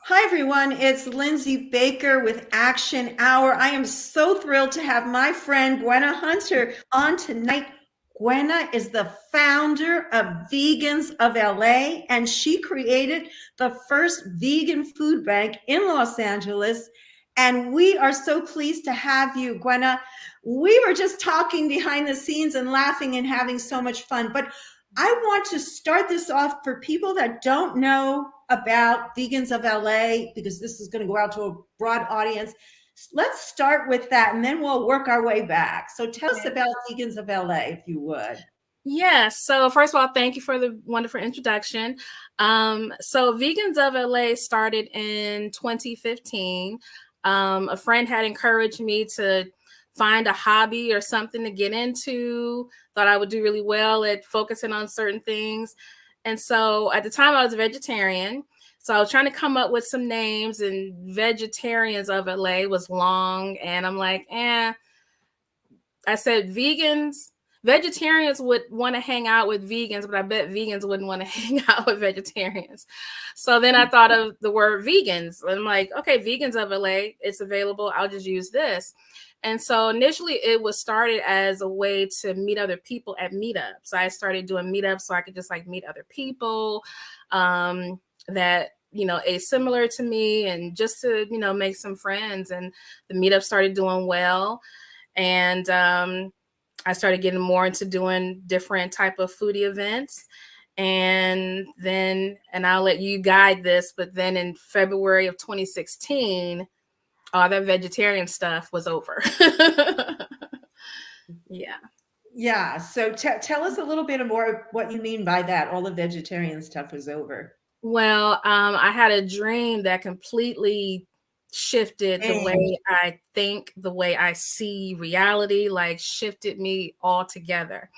Hi, everyone. It's Lindsey Baker with Action Hour. I am so thrilled to have my friend Gwenna Hunter on tonight. Gwenna is the founder of Vegans of LA, and she created the first vegan food bank in Los Angeles. And we are so pleased to have you, Gwenna. We were just talking behind the scenes and laughing and having so much fun. But I want to start this off for people that don't know about Vegans of LA, because this is going to go out to a broad audience. Let's start with that and then we'll work our way back. So tell us about Vegans of LA, if you would. Yeah, so first of all, thank you for the wonderful introduction. So Vegans of LA started in 2015. A friend had encouraged me to find a hobby or something to get into, thought I would do really well at focusing on certain things. And so at the time I was a vegetarian. So I was trying to come up with some names, and Vegetarians of LA was long. And I'm like, I said vegetarians would want to hang out with vegans, but I bet vegans wouldn't want to hang out with vegetarians. So then I thought of the word vegans. And I'm like, okay, Vegans of LA, it's available. I'll just use this. And so initially it was started as a way to meet other people at meetups. I started doing meetups so I could just meet other people that, age similar to me, and just to, make some friends. And the meetup started doing well. And I started getting more into doing different type of foodie events. And I'll let you guide this, but then in February of 2016, all that vegetarian stuff was over. Yeah. Yeah. So tell us a little bit more what you mean by that. All the vegetarian stuff was over. Well, I had a dream that completely shifted the way I think, the way I see reality, shifted me altogether.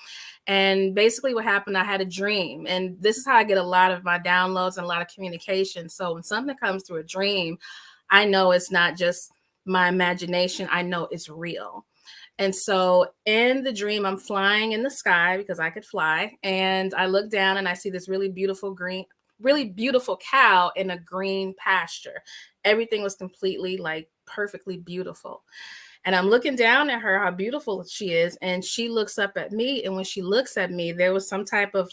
And basically what happened, I had a dream, and this is how I get a lot of my downloads and a lot of communication. So when something comes through a dream, I know it's not just my imagination. I know it's real. And so in the dream, I'm flying in the sky because I could fly. And I look down and I see this really beautiful cow in a green pasture. Everything was completely perfectly beautiful. And I'm looking down at her, how beautiful she is. And she looks up at me. And when she looks at me, there was some type of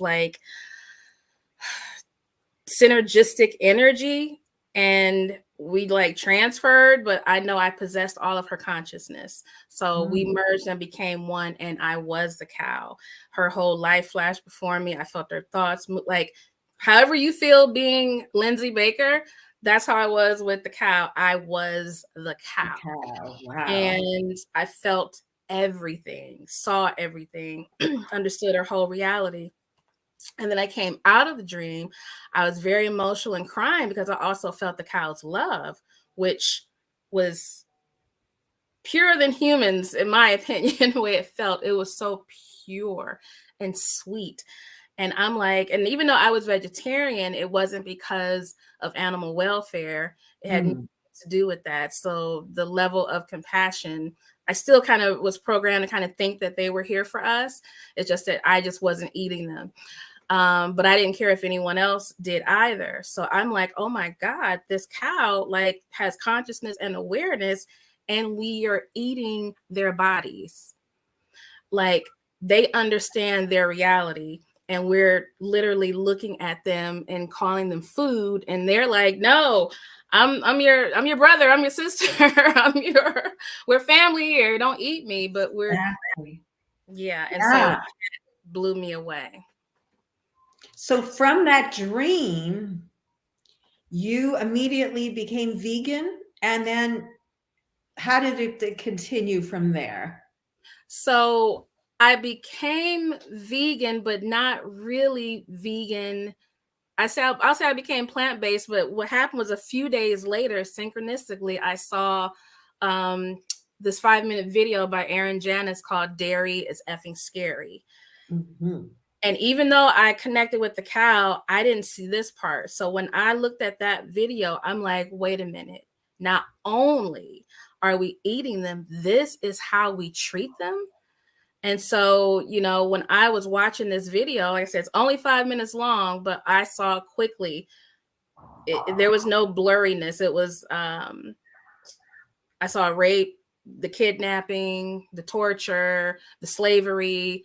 synergistic energy. And we transferred, but I know I possessed all of her consciousness. So we merged and became one. And I was the cow. Her whole life flashed before me. I felt her thoughts. However you feel being Lindsey Baker, that's how I was with the cow. I was the cow. Wow. And I felt everything, saw everything, understood her whole reality. And then I came out of the dream. I was very emotional and crying because I also felt the cow's love, which was purer than humans, in my opinion, the way it felt. It was so pure and sweet. And I'm like, and even though I was vegetarian, it wasn't because of animal welfare. It had nothing to do with that. So the level of compassion, I still kind of was programmed to kind of think that they were here for us. It's just that I just wasn't eating them. But I didn't care if anyone else did either. So I'm like, oh my God, this cow has consciousness and awareness, and we are eating their bodies. They understand their reality. And we're literally looking at them and calling them food. And they're like, no, I'm your brother. I'm your sister. We're family here. Don't eat me. But we're, Exactly. yeah. And so it blew me away. So from that dream, you immediately became vegan, and then how did it continue from there? So I became vegan, but not really vegan. I'll say I became plant-based, but what happened was a few days later, synchronistically, I saw this 5-minute video by Aaron Janis called "Dairy is Effing Scary." And even though I connected with the cow, I didn't see this part. So when I looked at that video, I'm like, wait a minute. Not only are we eating them, this is how we treat them. And so, when I was watching this video, like I said, it's only 5 minutes long, but I saw quickly there was no blurriness. It was, I saw rape, the kidnapping, the torture, the slavery,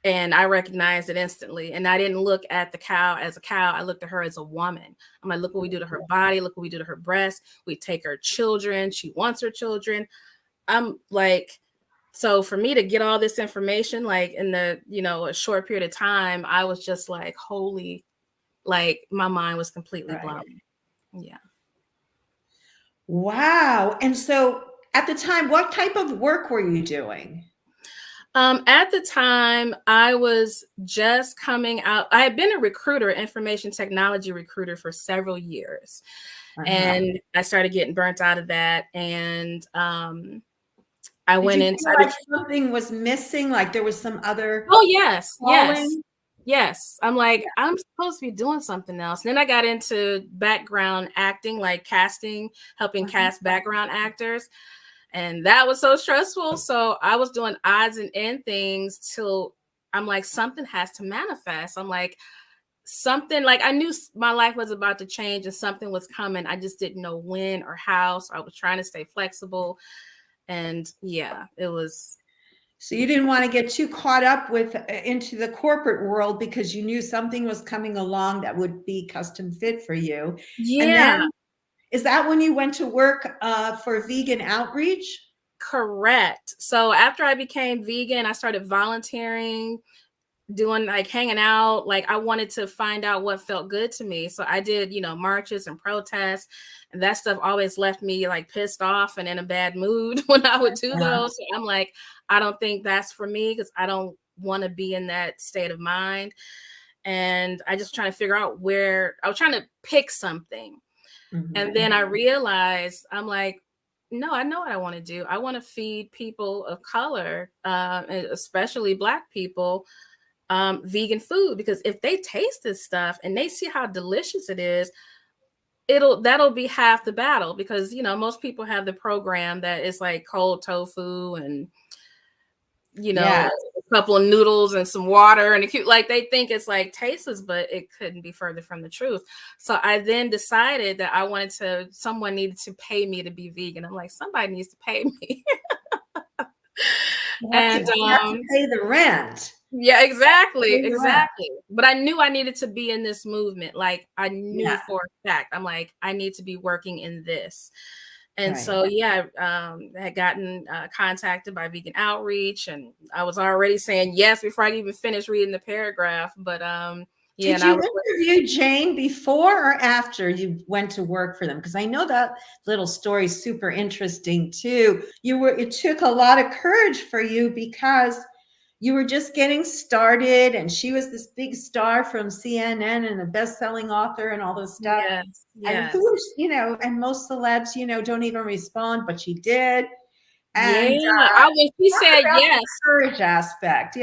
and I recognized it instantly. And I didn't look at the cow as a cow. I looked at her as a woman. I'm like, look what we do to her body. Look what we do to her breast. We take her children. She wants her children. I'm like, so for me to get all this information, like in the, a short period of time, I was just like, holy, like my mind was completely blown. Yeah. Wow. And so at the time, what type of work were you doing? At the time, I was just coming out. I had been a recruiter, information technology recruiter for several years. And I started getting burnt out of that. And I went into like something was missing, like there was some other. Oh, yes. Yes. I'm like, I'm supposed to be doing something else. And then I got into background acting, like casting, helping cast background actors. And that was so stressful. So I was doing odds and end things till I'm like, something has to manifest. I'm like, something, like I knew my life was about to change and something was coming. I just didn't know when or how. So I was trying to stay flexible. And yeah, it was. So you didn't want to get too caught up with into the corporate world because you knew something was coming along that would be custom fit for you. Yeah. And then, is that when you went to work for vegan outreach? Correct. So after I became vegan, I started volunteering, doing like hanging out. Like I wanted to find out what felt good to me. So I did, marches and protests, and that stuff always left me like pissed off and in a bad mood when I would do those. So I'm like, I don't think that's for me because I don't want to be in that state of mind. And I just trying to figure out where I was trying to pick something. And then I realized, I'm like, no, I know what I want to do. I want to feed people of color, especially Black people, vegan food, because if they taste this stuff and they see how delicious it is, that'll be half the battle. Because most people have the program that is like cold tofu and a couple of noodles and some water and like they think it's like tasteless, but it couldn't be further from the truth. So I then decided that someone needed to pay me to be vegan. I'm like, somebody needs to pay me. You have to pay the rent. Yeah, exactly. But I knew I needed to be in this movement. Like I knew for a fact, I'm like, I need to be working in this. And so, I had gotten contacted by Vegan Outreach, and I was already saying yes before I even finished reading the paragraph. But did you interview Jane before or after you went to work for them? Because I know that little story is super interesting too. It took a lot of courage for you because you were just getting started, and she was this big star from CNN and a best-selling author and all this stuff. Yes. And and most celebs, don't even respond, but she did. And when she said yes, courage aspect,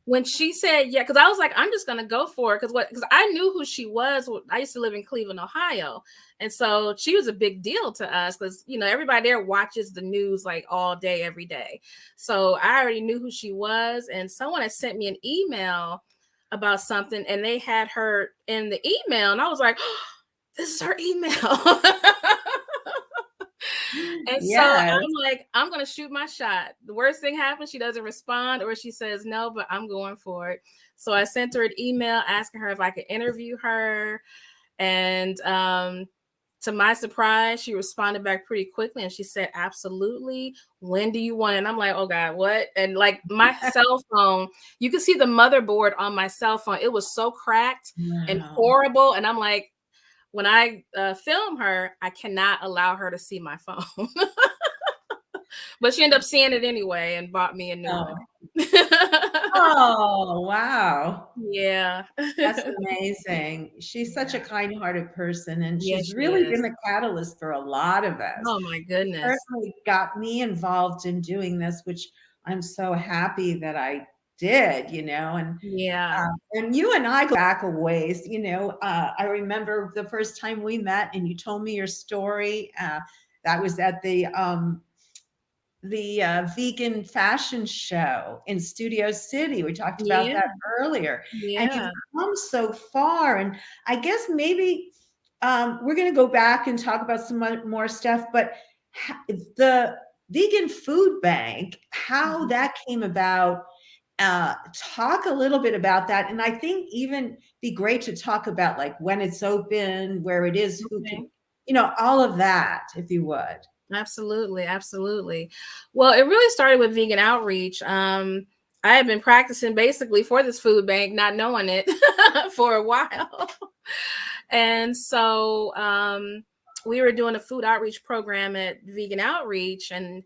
when she said because I was like, I'm just gonna go for it because I knew who she was. I used to live in Cleveland, Ohio, and so she was a big deal to us because everybody there watches the news like all day, every day. So I already knew who she was, and someone had sent me an email about something, and they had her in the email, and I was like, oh, this is her email. And so I'm like, I'm going to shoot my shot. The worst thing happens, she doesn't respond or she says no, but I'm going for it. So I sent her an email asking her if I could interview her. And to my surprise, she responded back pretty quickly. And she said, absolutely. When do you want it? And I'm like, oh God, what? And like my cell phone, you can see the motherboard on my cell phone. It was so cracked and horrible. And I'm like, when I film her, I cannot allow her to see my phone. But she ended up seeing it anyway and bought me a new one. Oh, wow. Yeah. That's amazing. She's such a kind-hearted person, and she's really been the catalyst for a lot of us. Oh, my goodness. She certainly got me involved in doing this, which I'm so happy that I did, and and you and I go back a ways. I remember the first time we met and you told me your story. That was at the vegan fashion show in Studio City. We talked about that earlier. And you've come so far. And I guess maybe we're going to go back and talk about some more stuff, but the vegan food bank, how that came about, talk a little bit about that. And I think even be great to talk about like when it's open, where it is, who can, all of that, if you would. Absolutely. Absolutely. Well, it really started with vegan outreach. I had been practicing basically for this food bank, not knowing it for a while. And so we were doing a food outreach program at Vegan Outreach, and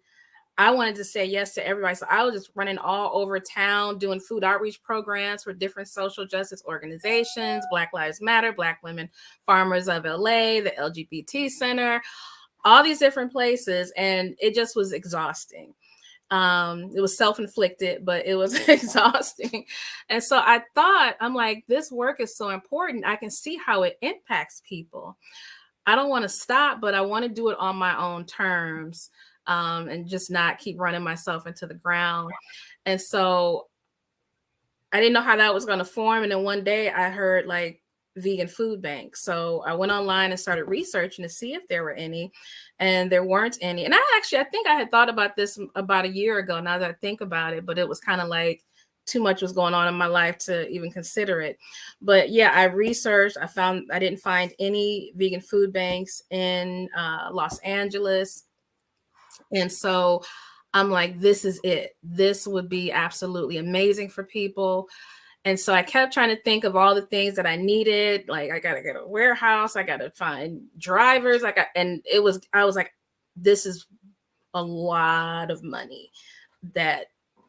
I wanted to say yes to everybody. So I was just running all over town doing food outreach programs for different social justice organizations, Black Lives Matter, Black Women Farmers of LA, the LGBT Center, all these different places. And it just was exhausting. It was self-inflicted, but it was exhausting. And so I thought, I'm like, this work is so important. I can see how it impacts people. I don't want to stop, but I want to do it on my own terms, and just not keep running myself into the ground. And so I didn't know how that was going to form. And then one day I heard like vegan food bank. So I went online and started researching to see if there were any, and there weren't any. And I think I had thought about this about a year ago, now that I think about it, but it was kind of like too much was going on in my life to even consider it. But yeah, I researched, I didn't find any vegan food banks in Los Angeles. And so I'm like, this is it. This would be absolutely amazing for people. And so I kept trying to think of all the things that I needed. Like, I got to get a warehouse. I got to find drivers. I was like, this is a lot of money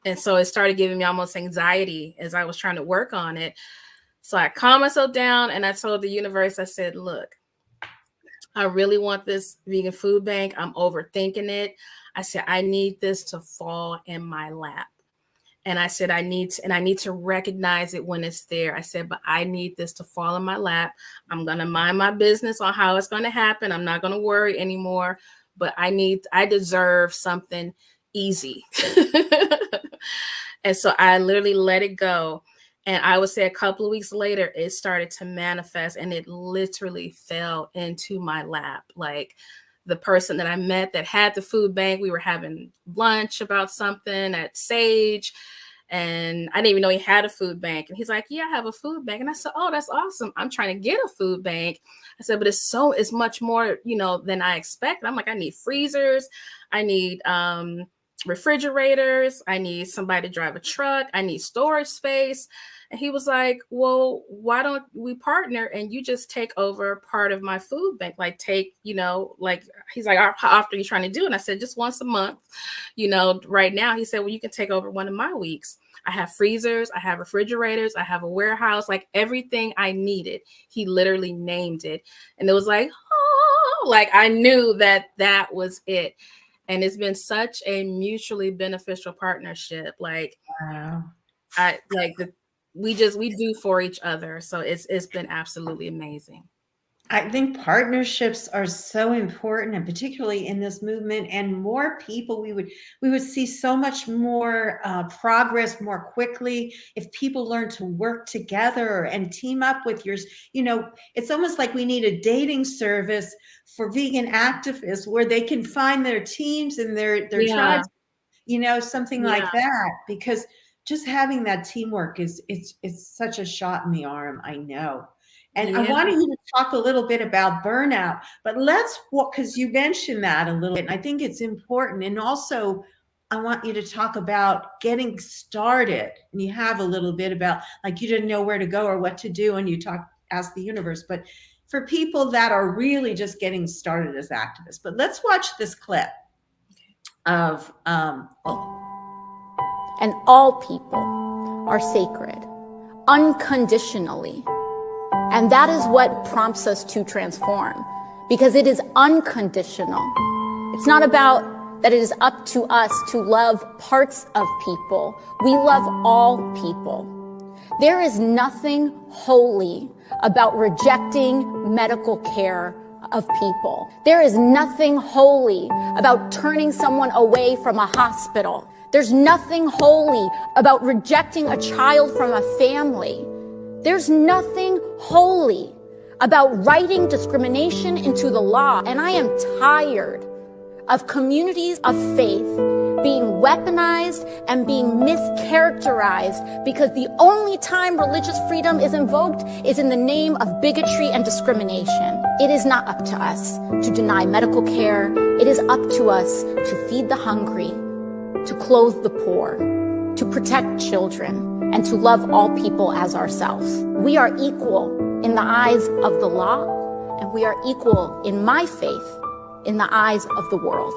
and so it started giving me almost anxiety as I was trying to work on it. So I calmed myself down and I told the universe, I said, look, I really want this vegan food bank. I'm overthinking it. I said, I need this to fall in my lap. And I said, I need to recognize it when it's there. I said, but I need this to fall in my lap. I'm going to mind my business on how it's going to happen. I'm not going to worry anymore, but I deserve something easy. And so I literally let it go. And I would say a couple of weeks later, it started to manifest and it literally fell into my lap. Like the person that I met that had the food bank, we were having lunch about something at Sage. And I didn't even know he had a food bank. And he's like, yeah, I have a food bank. And I said, oh, that's awesome. I'm trying to get a food bank. I said, but it's much more, than I expected. I'm like, I need freezers. I need refrigerators. I need somebody to drive a truck. I need storage space. And he was like, well, why don't we partner and you just take over part of my food bank? Like he's like, how often are you trying to do it? And I said, just once a month, right now. He said, well, you can take over one of my weeks. I have freezers, I have refrigerators, I have a warehouse, like everything I needed. He literally named it. And it was like, oh, like I knew that was it. And it's been such a mutually beneficial partnership. Like, wow. We do for each other. So it's been absolutely amazing. I think partnerships are so important, and particularly in this movement, and more people, we would see so much more progress more quickly if people learn to work together and team up with yours. It's almost like we need a dating service for vegan activists where they can find their teams and their tribes, something like that, because just having that teamwork it's such a shot in the arm. I know. And I wanted you to talk a little bit about burnout, but because you mentioned that a little bit, and I think it's important. And also, I want you to talk about getting started. And you have a little bit about, like, you didn't know where to go or what to do, and you asked the universe. But for people that are really just getting started as activists, but let's watch this clip of. And all people are sacred, unconditionally. And that is what prompts us to transform, because it is unconditional. It's not about that it is up to us to love parts of people. We love all people. There is nothing holy about rejecting medical care of people. There is nothing holy about turning someone away from a hospital. There's nothing holy about rejecting a child from a family. There's nothing holy about writing discrimination into the law. And I am tired of communities of faith being weaponized and being mischaracterized because the only time religious freedom is invoked is in the name of bigotry and discrimination. It is not up to us to deny medical care. It is up to us to feed the hungry, to clothe the poor, to protect children, and to love all people as ourselves. We are equal in the eyes of the law, and we are equal in my faith in the eyes of the world.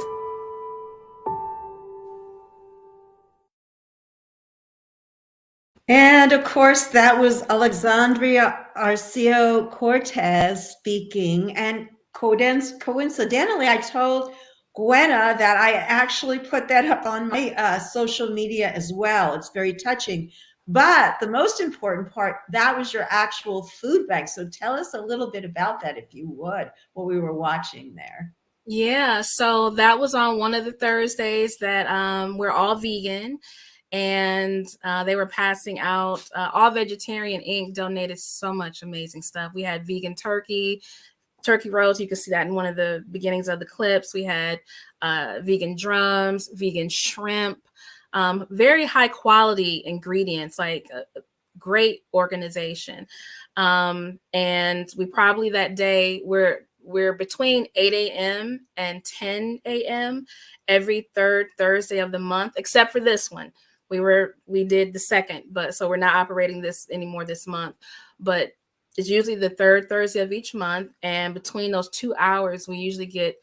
And of course, that was Alexandria Ocasio-Cortez speaking. And coincidentally, I told Gwenna that I actually put that up on my social media as well. It's very touching. But the most important part, that was your actual food bank. So tell us a little bit about that, if you would, what we were watching there. Yeah, so that was on one of the Thursdays that we're all vegan. And they were passing out All Vegetarian Inc. donated so much amazing stuff. We had vegan turkey rolls. You can see that in one of the beginnings of the clips. We had vegan drums, vegan shrimp, very high quality ingredients, like a great organization. And we probably that day we're between 8 a.m. and 10 a.m. every third Thursday of the month, except for this one. We did the second, but so we're not operating this anymore this month, but it's usually the third Thursday of each month. And between those 2 hours, we usually get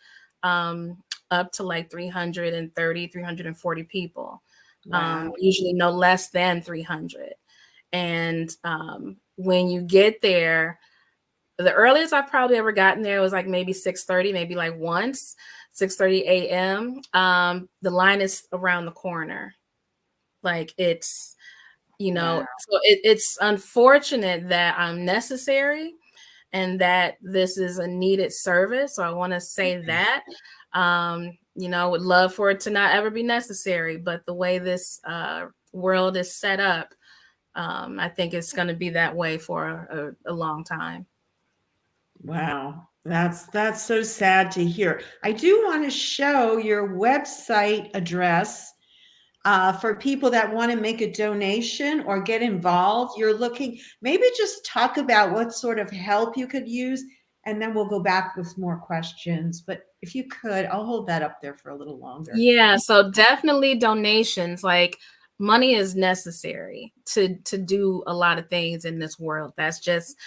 up to like 330, 340 people, wow. Usually no less than 300. And when you get there, the earliest I've probably ever gotten there was like maybe 6:30, maybe like once 6:30 a.m. The line is around the corner. Like it's, wow. So it's unfortunate that I'm necessary and that this is a needed service. So I want to say that, would love for it to not ever be necessary. But the way this world is set up, I think it's going to be that way for a long time. Wow. That's so sad to hear. I do want to show your website address for people that want to make a donation or get involved. You're looking, maybe just talk about what sort of help you could use, and then we'll go back with more questions. But if you could, I'll hold that up there for a little longer. Yeah, so definitely donations. Like money is necessary to do a lot of things in this world. That's just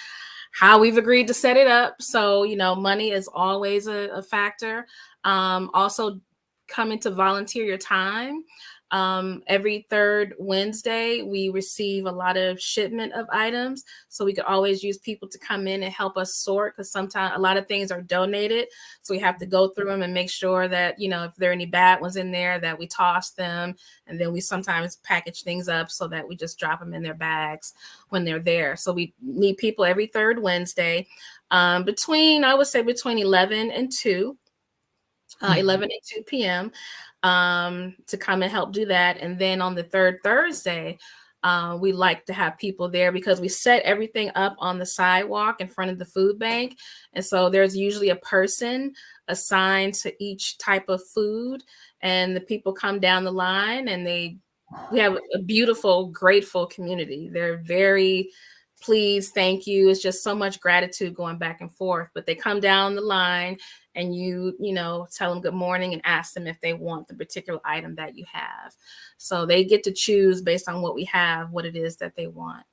how we've agreed to set it up. So, money is always a factor. Also coming to volunteer your time. Every third Wednesday, we receive a lot of shipment of items. So we could always use people to come in and help us sort, because sometimes a lot of things are donated. So we have to go through them and make sure that, if there are any bad ones in there, that we toss them. And then we sometimes package things up so that we just drop them in their bags when they're there. So we need people every third Wednesday between 11 and 2, 11 and 2 p.m. To come and help do that. And then on the third Thursday, we like to have people there because we set everything up on the sidewalk in front of the food bank. And so there's usually a person assigned to each type of food, and the people come down the line, and we have a beautiful, grateful community. They're very pleased, thank you. It's just so much gratitude going back and forth, but they come down the line, and you tell them good morning and ask them if they want the particular item that you have. So they get to choose based on what we have, what it is that they want.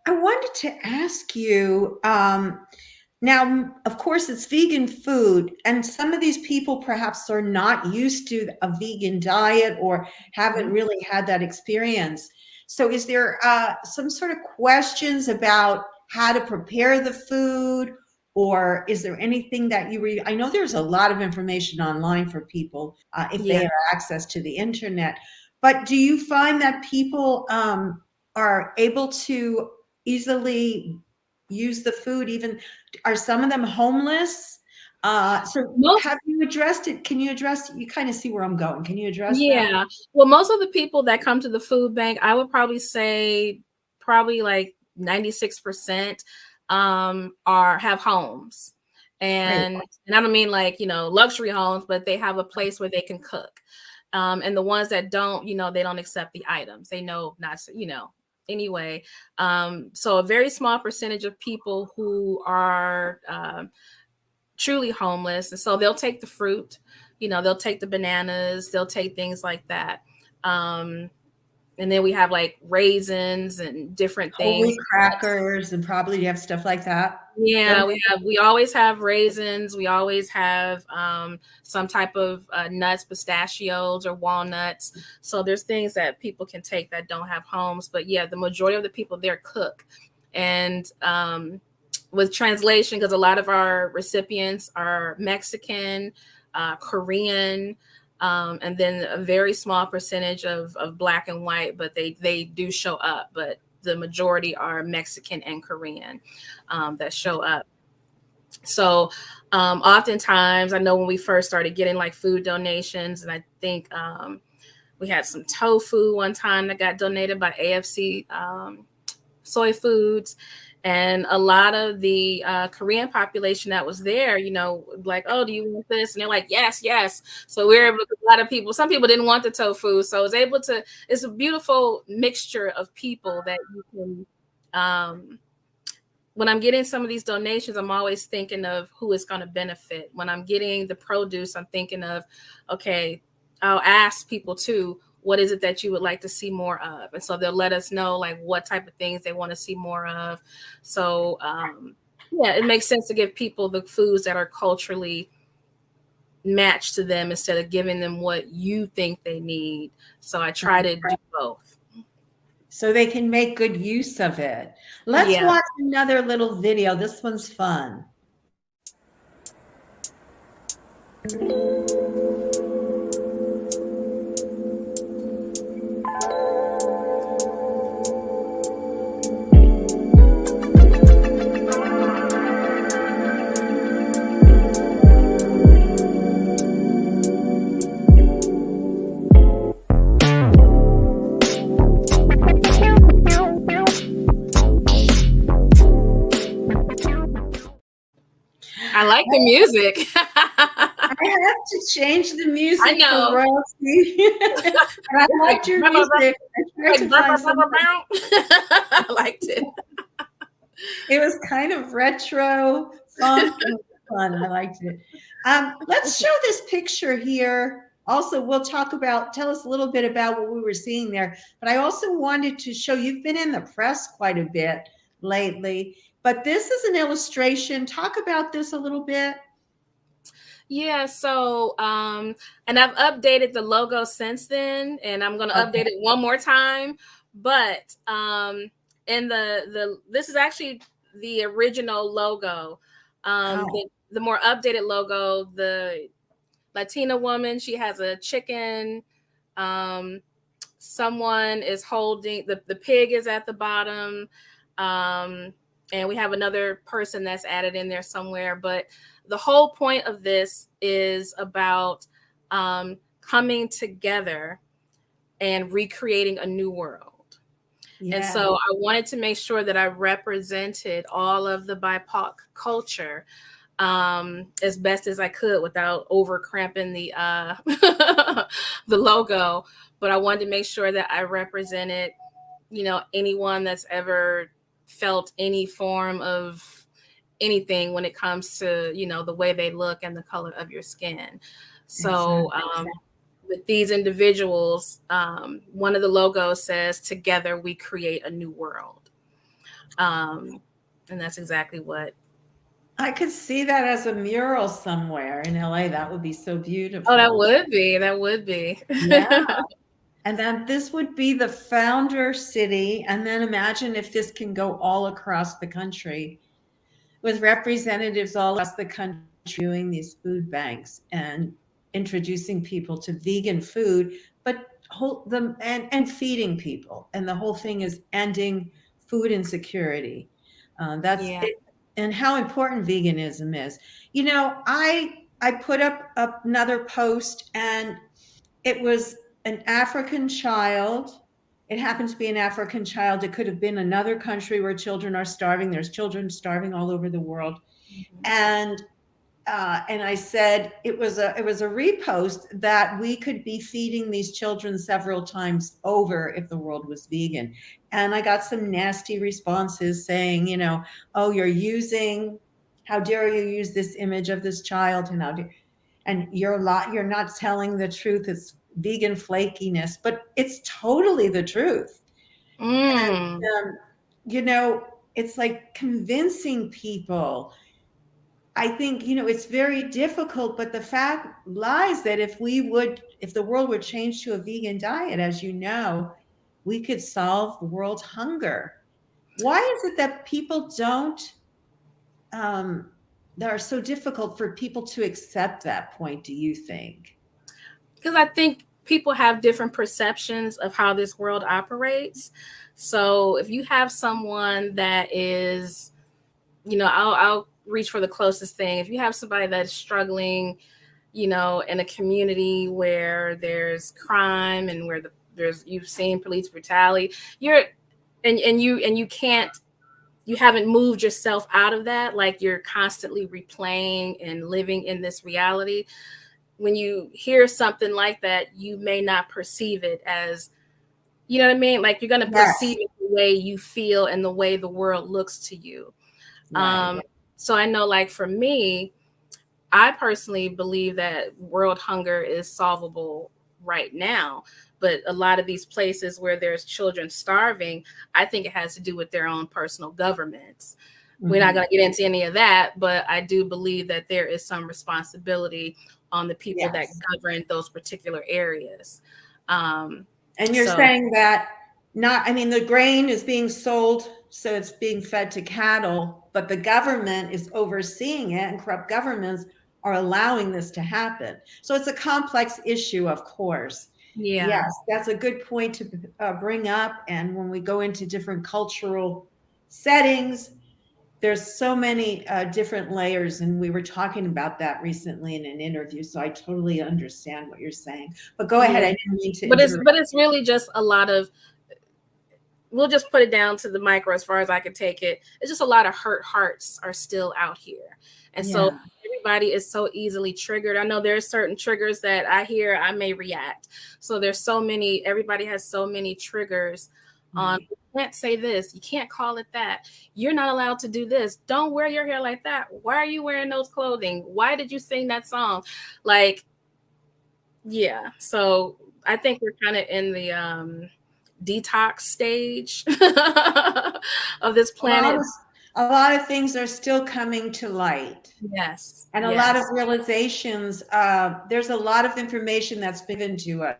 I wanted to ask you, now, of course, it's vegan food, and some of these people perhaps are not used to a vegan diet or haven't really had that experience. So is there some sort of questions about how to prepare the food? Or is there anything that I know there's a lot of information online for people if they have access to the internet, but do you find that people are able to easily use the food? Even, are some of them homeless? Have you addressed it? Can you address it? You kind of see where I'm going. Can you address that? Yeah. Well, most of the people that come to the food bank, I would probably say like 96%. have homes. And I don't mean like, luxury homes, but they have a place where they can cook. And the ones that don't, they don't accept the items. They know not to, anyway. So a very small percentage of people who are truly homeless. And so they'll take the fruit, they'll take the bananas, they'll take things like that. And then we have like raisins and different things. Wheat crackers, and probably you have stuff like that. Yeah, we always have raisins. We always have some type of nuts, pistachios or walnuts. So there's things that people can take that don't have homes. But yeah, the majority of the people there cook. And with translation, because a lot of our recipients are Mexican, Korean, and then a very small percentage of Black and white, but they do show up. But the majority are Mexican and Korean that show up. So oftentimes, I know when we first started getting like food donations, and I think we had some tofu one time that got donated by AFC Soy Foods. And a lot of the Korean population that was there, like, oh, do you want this? And they're like, yes, yes. So we're able to, a lot of people, some people didn't want the tofu. So it's a beautiful mixture of people that you can, when I'm getting some of these donations, I'm always thinking of who is going to benefit. When I'm getting the produce, I'm thinking of, okay, I'll ask people too, what is it that you would like to see more of? And so they'll let us know like what type of things they want to see more of. So yeah, it makes sense to give people the foods that are culturally matched to them instead of giving them what you think they need. So I try to do both. So they can make good use of it. Let's watch another little video. This one's fun. I like the music. I have to change the music. I know. For royalty. I liked your music. I liked it. It was kind of retro, funk, and fun. I liked it. Let's show this picture here. Also, we'll tell us a little bit about what we were seeing there. But I also wanted to show, you've been in the press quite a bit lately, but this is an illustration. Talk about this a little bit. Yeah, so and I've updated the logo since then, and I'm going to update it one more time. But in this is actually the original logo. The more updated logo, the Latina woman, she has a chicken. Someone is holding the pig is at the bottom. And we have another person that's added in there somewhere. But the whole point of this is about coming together and recreating a new world. Yeah. And so I wanted to make sure that I represented all of the BIPOC culture as best as I could without over cramping the the logo. But I wanted to make sure that I represented, anyone that's ever felt any form of anything when it comes to, the way they look and the color of your skin. So with these individuals, one of the logos says, "Together we create a new world." And that's exactly what. I could see that as a mural somewhere in LA. That would be so beautiful. Oh, that would be. Yeah. And then this would be the founder city. And then imagine if this can go all across the country with representatives all across the country doing these food banks and introducing people to vegan food, but and feeding people. And the whole thing is ending food insecurity. That's it, and how important veganism is. I put up another post, and it was an African child It happened to be an African child. It could have been another country where children are starving. There's children starving all over the world. And I said it was a repost that we could be feeding these children several times over if the world was vegan. And I got some nasty responses saying, you know, oh, how dare you use this image of this child, and you're not telling the truth. It's vegan flakiness, but it's totally the truth. And you know, it's like convincing people. I think, you know, it's very difficult, but the fact lies that if the world would change to a vegan diet, as you know, we could solve world hunger. Why is it that people don't, that are so difficult for people to accept that point, do you think? Because I think people have different perceptions of how this world operates. So if you have someone that is, you know, I'll reach for the closest thing. If you have somebody that's struggling, you know, in a community where there's crime and where you've seen police brutality, you haven't moved yourself out of that. Like, you're constantly replaying and living in this reality. When you hear something like that, you may not perceive it as, you know what I mean? Like, you're going to perceive it the way you feel and the way the world looks to you. Right. So I know, like, for me, I personally believe that world hunger is solvable right now. But a lot of these places where there's children starving, I think it has to do with their own personal governments. Mm-hmm. We're not going to get into any of that, but I do believe that there is some responsibility on the people that govern those particular areas. And you're saying that the grain is being sold, so it's being fed to cattle, but the government is overseeing it, and corrupt governments are allowing this to happen. So it's a complex issue, of course. Yeah. Yes, that's a good point to bring up. And when we go into different cultural settings, there's so many different layers, and we were talking about that recently in an interview. So I totally understand what you're saying. But go ahead. I didn't mean to. But it's really just a lot of. We'll just put it down to the micro as far as I can take it. It's just a lot of hurt hearts are still out here, and so everybody is so easily triggered. I know there's certain triggers that I hear, I may react. So there's so many. Everybody has so many triggers on. You can't say this. You can't call it that. You're not allowed to do this. Don't wear your hair like that. Why are you wearing those clothing? Why did you sing that song? Like, yeah. So I think we're kind of in the detox stage of this planet. A lot of things are still coming to light. Yes. And a lot of realizations. There's a lot of information that's been given to us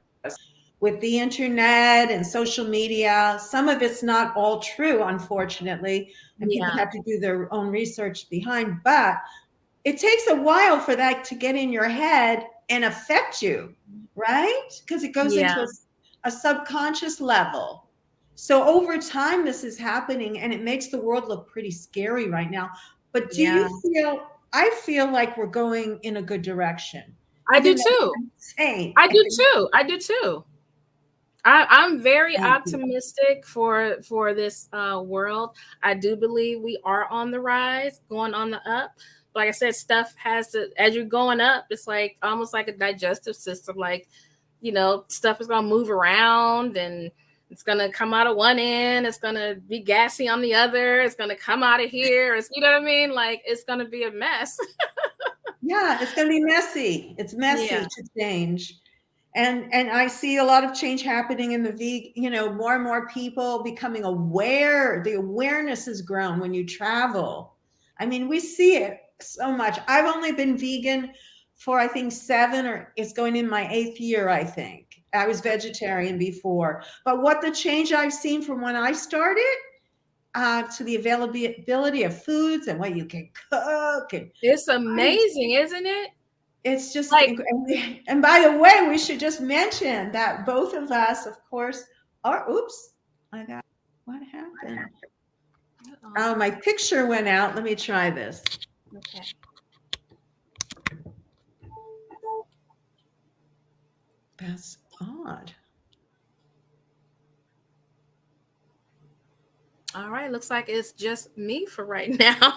with the internet and social media. Some of it's not all true, unfortunately, and people have to do their own research behind, but it takes a while for that to get in your head and affect you, right? Because it goes into a subconscious level. So over time, this is happening, and it makes the world look pretty scary right now. But I feel like we're going in a good direction. I do too. I do too. I'm very optimistic for this world. I do believe we are on the rise, going on the up. Like I said, stuff has to, as you're going up, it's like almost like a digestive system. Like, you know, stuff is going to move around, and it's going to come out of one end. It's going to be gassy on the other. It's going to come out of here. You know what I mean? Like, it's going to be a mess. Yeah, it's going to be messy. It's messy to change. And I see a lot of change happening in more and more people becoming aware. The awareness has grown when you travel. I mean, we see it so much. I've only been vegan for, I think, 7, or it's going in my 8th year, I think. I was vegetarian before. But what the change I've seen from when I started to the availability of foods and what you can cook. It's amazing, isn't it? It's just like, and by the way, we should just mention that both of us, of course, are, what happened? Oh, my picture went out. Let me try this. Okay. That's odd. All right, looks like it's just me for right now.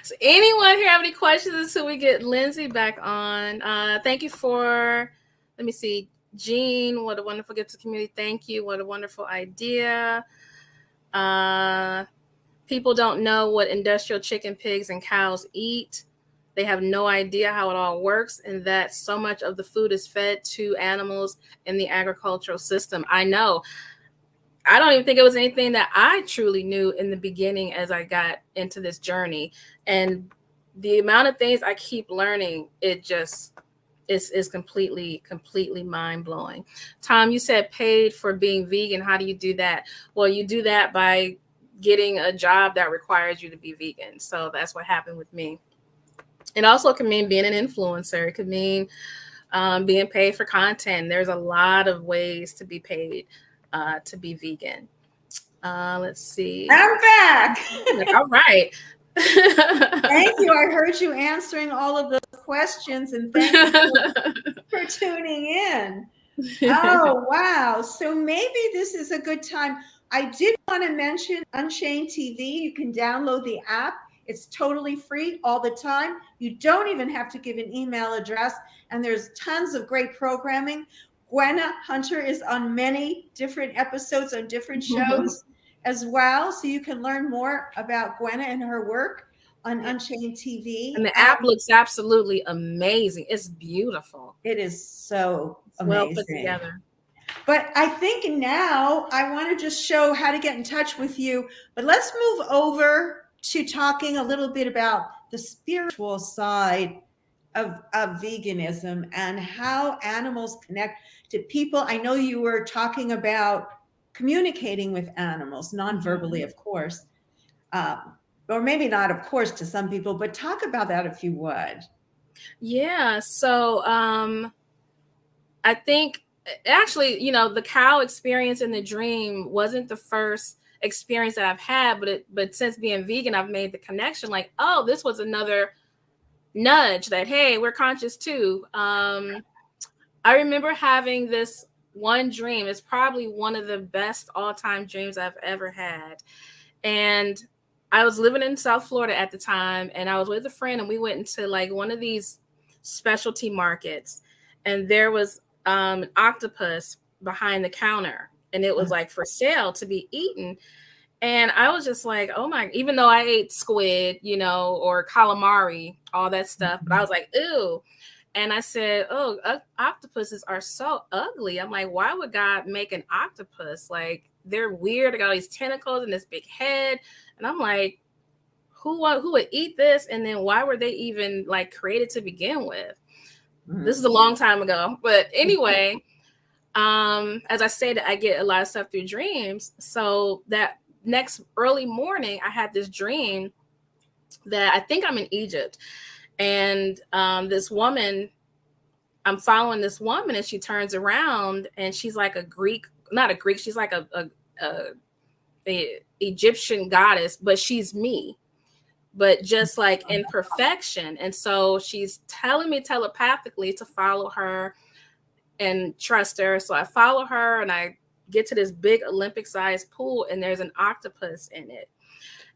So anyone here have any questions until we get Lindsey back on? Thank you for, let me see, Jean, what a wonderful gift to the community. Thank you. What a wonderful idea. People don't know what industrial chicken, pigs, and cows eat. They have no idea how it all works, and that so much of the food is fed to animals in the agricultural system. I know. I don't even think it was anything that I truly knew in the beginning as I got into this journey. And the amount of things I keep learning, it just is completely mind blowing. Tom, you said paid for being vegan. How do you do that? Well, you do that by getting a job that requires you to be vegan. So that's what happened with me. It also can mean being an influencer. It could mean being paid for content. There's a lot of ways to be paid to be vegan. Let's see. I'm back. All right. Thank you. I heard you answering all of those questions, and thank you for tuning in. Oh, wow. So maybe this is a good time. I did want to mention UnChainedTV. You can download the app. It's totally free all the time. You don't even have to give an email address, and there's tons of great programming. Gwenna Hunter is on many different episodes on different shows as well. So you can learn more about Gwenna and her work on UnChainedTV. And the app looks absolutely amazing. It's beautiful. It is so amazing. Well put together. But I think now I want to just show how to get in touch with you. But let's move over to talking a little bit about the spiritual side of veganism and how animals connect to people. I know you were talking about communicating with animals, non-verbally, of course, or maybe not, of course, to some people, but talk about that if you would. Yeah. So I think actually, the cow experience in the dream wasn't the first experience that I've had, but since being vegan, I've made the connection like, oh, this was another nudge that, hey, we're conscious too. I remember having this one dream. It's probably one of the best all-time dreams I've ever had. And I was living in South Florida at the time, and I was with a friend, and we went into like one of these specialty markets, and there was an octopus behind the counter, and it was like for sale to be eaten. And I was just like, oh my, even though I ate squid, or calamari, all that stuff, but I was like, ew. And I said, oh, octopuses are so ugly. I'm like, why would God make an octopus? Like, they're weird. They got all these tentacles and this big head. And I'm like, who would eat this? And then why were they even like created to begin with? This is a long time ago. But anyway, as I stated, I get a lot of stuff through dreams. So that next early morning, I had this dream that I think I'm in Egypt. And this woman, I'm following this woman, and she turns around, and she's like she's like a Egyptian goddess, but she's me, but just like in perfection. And so she's telling me telepathically to follow her and trust her. So I follow her, and I get to this big Olympic-sized pool, and there's an octopus in it.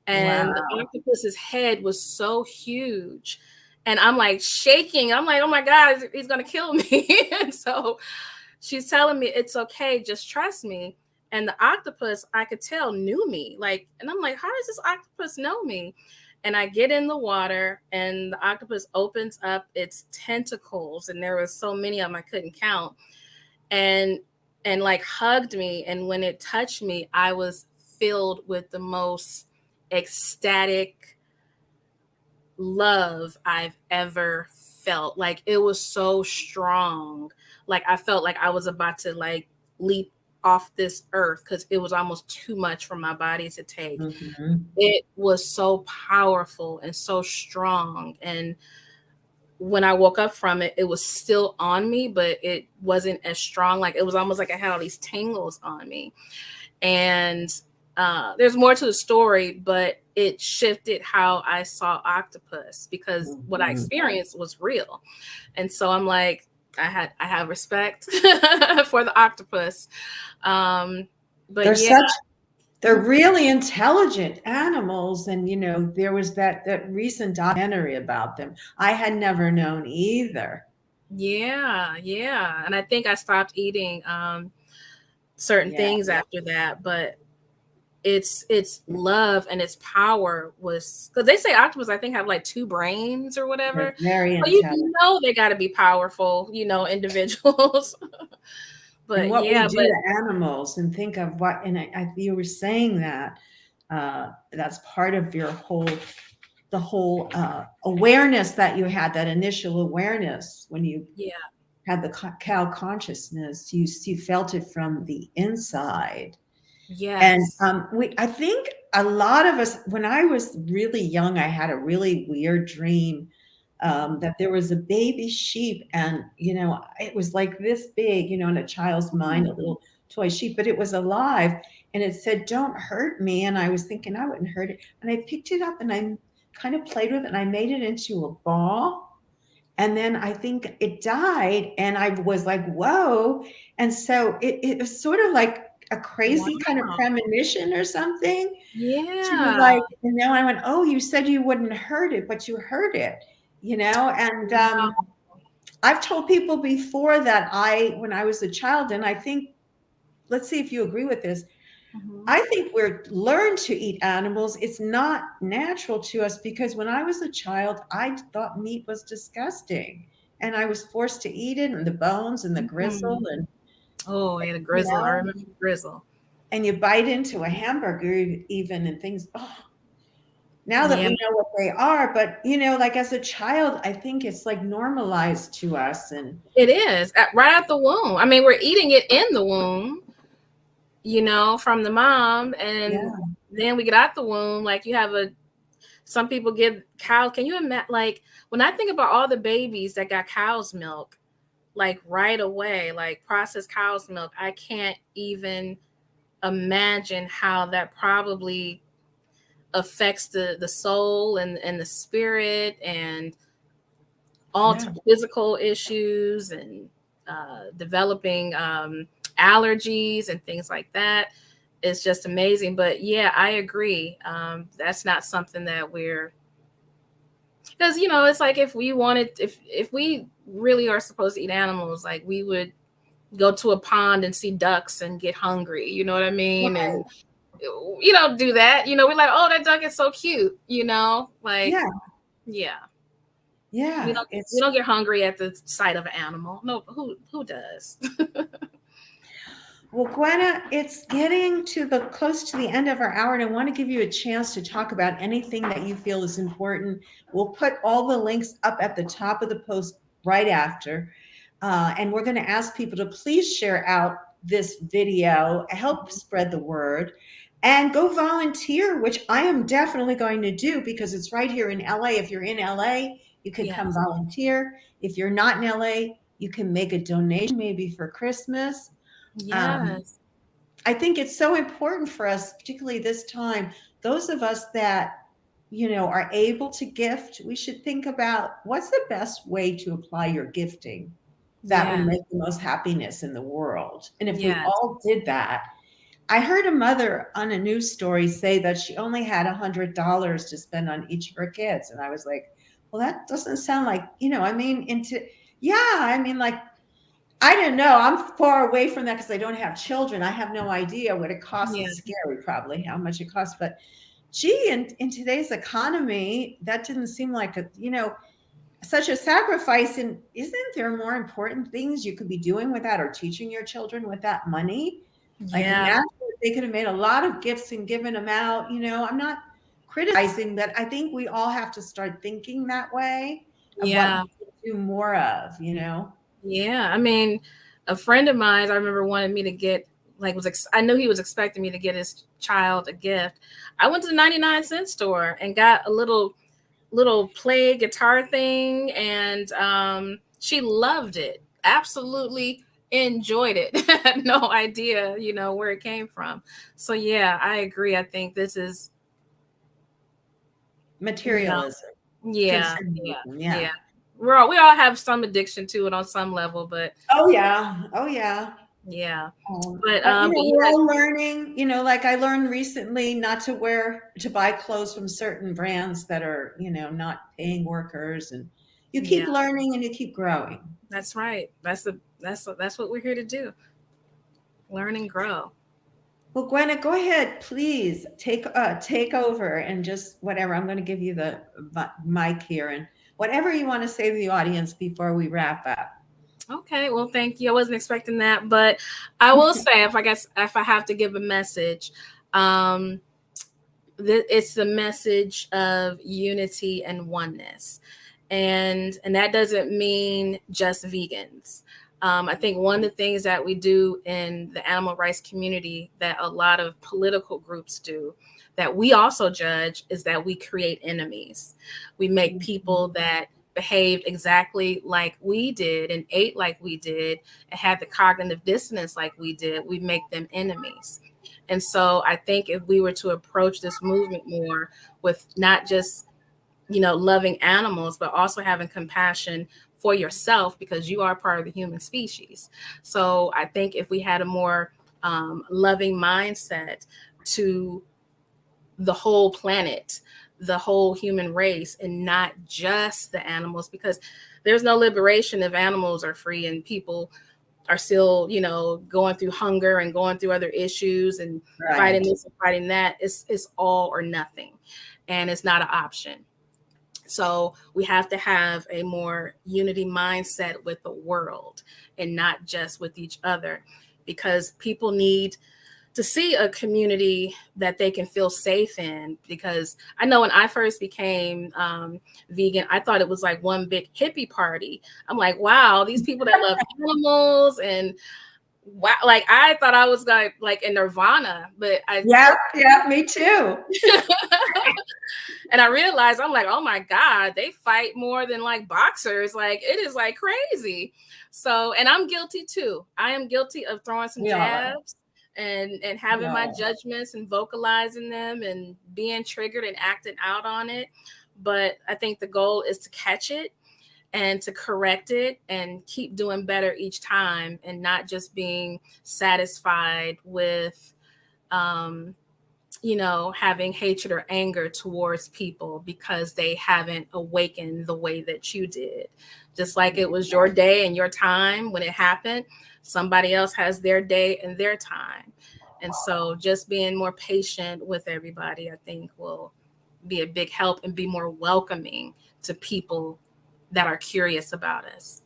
And the octopus's head was so huge. And I'm like shaking. I'm like, oh my God, he's going to kill me. And so she's telling me, it's okay, just trust me. And the octopus, I could tell, knew me. And I'm like, how does this octopus know me? And I get in the water, and the octopus opens up its tentacles. And there was so many of them I couldn't count. And like hugged me. And when it touched me, I was filled with the most ecstatic love I've ever felt. Like, it was so strong. Like, I felt like I was about to like leap off this earth, because it was almost too much for my body to take. It was so powerful and so strong. And when I woke up from it, it was still on me, but it wasn't as strong. Like, it was almost like I had all these tangles on me. And there's more to the story, but it shifted how I saw octopus, because what I experienced was real. And so I'm like, I have respect for the octopus. But They're really intelligent animals. And, there was that recent documentary about them. I had never known either. Yeah, yeah. And I think I stopped eating certain Yeah. things after that, but its love and its power was, because they say octopus, I think, have like 2 brains or whatever. They're very So you intelligent. know they got to be powerful, individuals. And But what we yeah, do but to animals, and think of what, and you were saying that that's part of the whole awareness that you had, that initial awareness when you yeah, had the cow consciousness, you felt it from the inside. And yes. I think a lot of us, when I was really young, I had a really weird dream that there was a baby sheep, and it was like this big, in a child's mind, a little toy sheep, but it was alive, and it said, "Don't hurt me." And I was thinking I wouldn't hurt it, and I picked it up and I kind of played with it, and I made it into a ball. And then I think it died, and I was like, whoa. And so it was sort of like a crazy kind of Wow. premonition or something. She was Yeah. like, and then I went, "Oh, you said you wouldn't hurt it, but you hurt it," and Wow. I've told people before that when I was a child, and I think, let's see if you agree with this. Mhm. I think we're learned to eat animals. It's not natural to us, because when I was a child, I thought meat was disgusting, and I was forced to eat it, and the bones and the gristle, Mhm. and Oh, yeah, the you grizzle. I know, remember the grizzle. and you bite into a hamburger even, and things. Oh, now that Yeah, we know what they are, but like as a child, I think it's like normalized to us, and it is right out the womb. I mean, we're eating it in the womb, from the mom, yeah, and then we get out the womb. Like some people give cow. Can you imagine? Like when I think about all the babies that got cow's milk, like right away, like processed cow's milk, I can't even imagine how that probably affects the soul and the spirit and all yeah, physical issues and developing allergies and things like that. It's just amazing. But yeah, I agree. That's not something that because it's like if we wanted, if we really are supposed to eat animals, like we would go to a pond and see ducks and get hungry. You know what I mean? right, And you don't do that. We're like, oh, that duck is so cute. Like, yeah, yeah. We yeah. don't we don't get hungry at the sight of an animal. No, who does? Well, Gwenna, it's getting close to the end of our hour, and I want to give you a chance to talk about anything that you feel is important. We'll put all the links up at the top of the post right after. And we're going to ask people to please share out this video, help spread the word, and go volunteer, which I am definitely going to do, because it's right here in LA. If you're in LA, you can come Yes. volunteer. If you're not in LA, you can make a donation, maybe for Christmas. Yes. I think it's so important for us, particularly this time, those of us that, are able to gift, we should think about what's the best way to apply your gifting that will Yeah. make the most happiness in the world. And if we Yes. all did that, I heard a mother on a news story say that she only had $100 to spend on each of her kids. And I was like, well, that doesn't sound like, like, I don't know. I'm far away from that because I don't have children. I have no idea what it costs. Yeah. It's scary, probably, how much it costs. But gee, in today's economy, that didn't seem like such a sacrifice. And isn't there more important things you could be doing with that, or teaching your children with that money? Like, Yeah. imagine if they could have made a lot of gifts and given them out. I'm not criticizing, but I think we all have to start thinking that way of what Yeah. we can do more of, Yeah. I mean, a friend of mine, I remember, wanted me to get I knew he was expecting me to get his child a gift. I went to the 99-cent store and got a little play guitar thing, and she loved it. Absolutely enjoyed it. Had no idea, where it came from. So yeah, I agree. I think this is, materialism. yeah, Consumerism, yeah. yeah. We all have some addiction to it on some level, but Oh yeah. Oh yeah. Yeah. But we're all learning, like I learned recently not to buy clothes from certain brands that are, not paying workers, and you keep learning and you keep growing. That's right. That's what we're here to do. Learn and grow. Well, Gwenna, go ahead, please take over and just whatever. I'm going to give you the mic here, and whatever you want to say to the audience before we wrap up. Okay, well, thank you. I wasn't expecting that, but I will say, if I have to give a message, it's the message of unity and oneness, and that doesn't mean just vegans. I think one of the things that we do in the animal rights community that a lot of political groups do, that we also judge, is that we create enemies. We make people that behaved exactly like we did and ate like we did and had the cognitive dissonance like we did, we make them enemies. And so I think if we were to approach this movement more with not just, loving animals, but also having compassion for yourself, because you are part of the human species. So I think if we had a more loving mindset to the whole planet, the whole human race, and not just the animals, because there's no liberation if animals are free and people are still, going through hunger and going through other issues and fighting this and fighting that. It's all or nothing, and it's not an option. So we have to have a more unity mindset with the world and not just with each other, because people need to see a community that they can feel safe in. Because I know when I first became vegan, I thought it was like one big hippie party. I'm like, wow, these people that love animals, and wow, like I thought I was like in Nirvana, but yeah, me too. And I realized, I'm like, oh my God, they fight more than like boxers. Like, it is like crazy. So, and I'm guilty too. I am guilty of throwing some jabs and having my judgments and vocalizing them and being triggered and acting out on it. But I think the goal is to catch it and to correct it and keep doing better each time, and not just being satisfied with, having hatred or anger towards people because they haven't awakened the way that you did. Just like it was your day and your time when it happened, somebody else has their day and their time. And so just being more patient with everybody, I think, will be a big help and be more welcoming to people that are curious about us.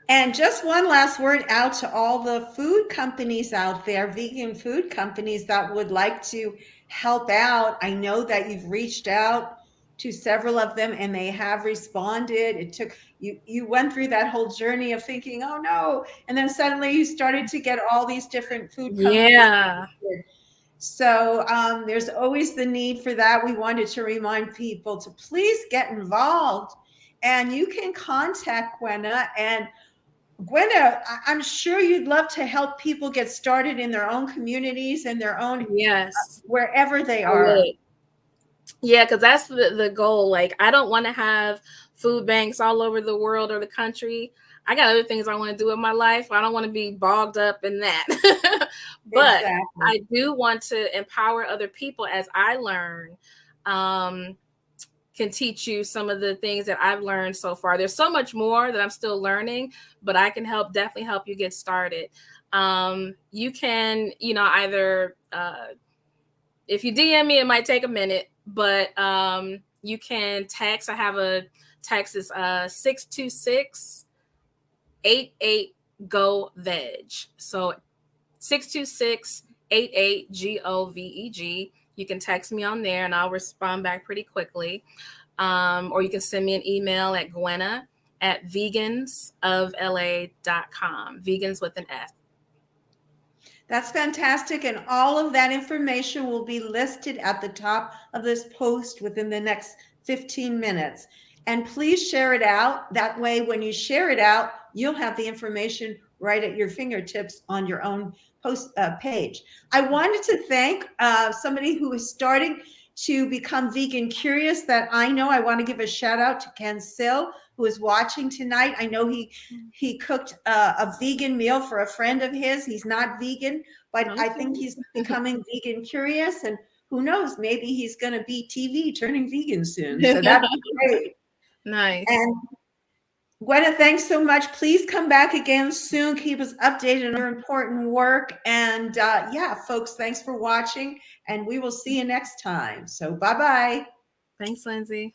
And just one last word out to all the food companies out there, vegan food companies that would like to help out. I know that you've reached out to several of them and they have responded. It took you went through that whole journey of thinking, oh no, and then suddenly you started to get all these different food companies. Yeah. So there's always the need for that. We wanted to remind people to please get involved, and you can contact Gwenna. And Gwenna, I'm sure you'd love to help people get started in their own communities and their own, wherever they are. Yeah, because that's the goal. Like, I don't want to have food banks all over the world or the country. I got other things I want to do in my life. I don't want to be bogged up in that. But I do want to empower other people as I learn. Can teach you some of the things that I've learned so far. There's so much more that I'm still learning, but I can definitely help you get started. You can, either, if you DM me, it might take a minute, but you can text. I have a text, is 626-88-GO-VEG. So 626-88-GOVEG. You can text me on there and I'll respond back pretty quickly. Or you can send me an email at gwenna@vegansofla.com. Vegans with an S. That's fantastic. And all of that information will be listed at the top of this post within the next 15 minutes. And please share it out. That way, when you share it out, you'll have the information right at your fingertips on your own post page. I wanted to thank somebody who is starting to become vegan curious that I know. I want to give a shout out to Ken Sill, who is watching tonight. I know he cooked a vegan meal for a friend of his. He's not vegan, but I think he's becoming vegan curious, and who knows, maybe he's going to be TV turning vegan soon. So that's great. Nice. And Gwenna, thanks so much. Please come back again soon. Keep us updated on your important work. And yeah, folks, thanks for watching. And we will see you next time. So bye-bye. Thanks, Lindsey.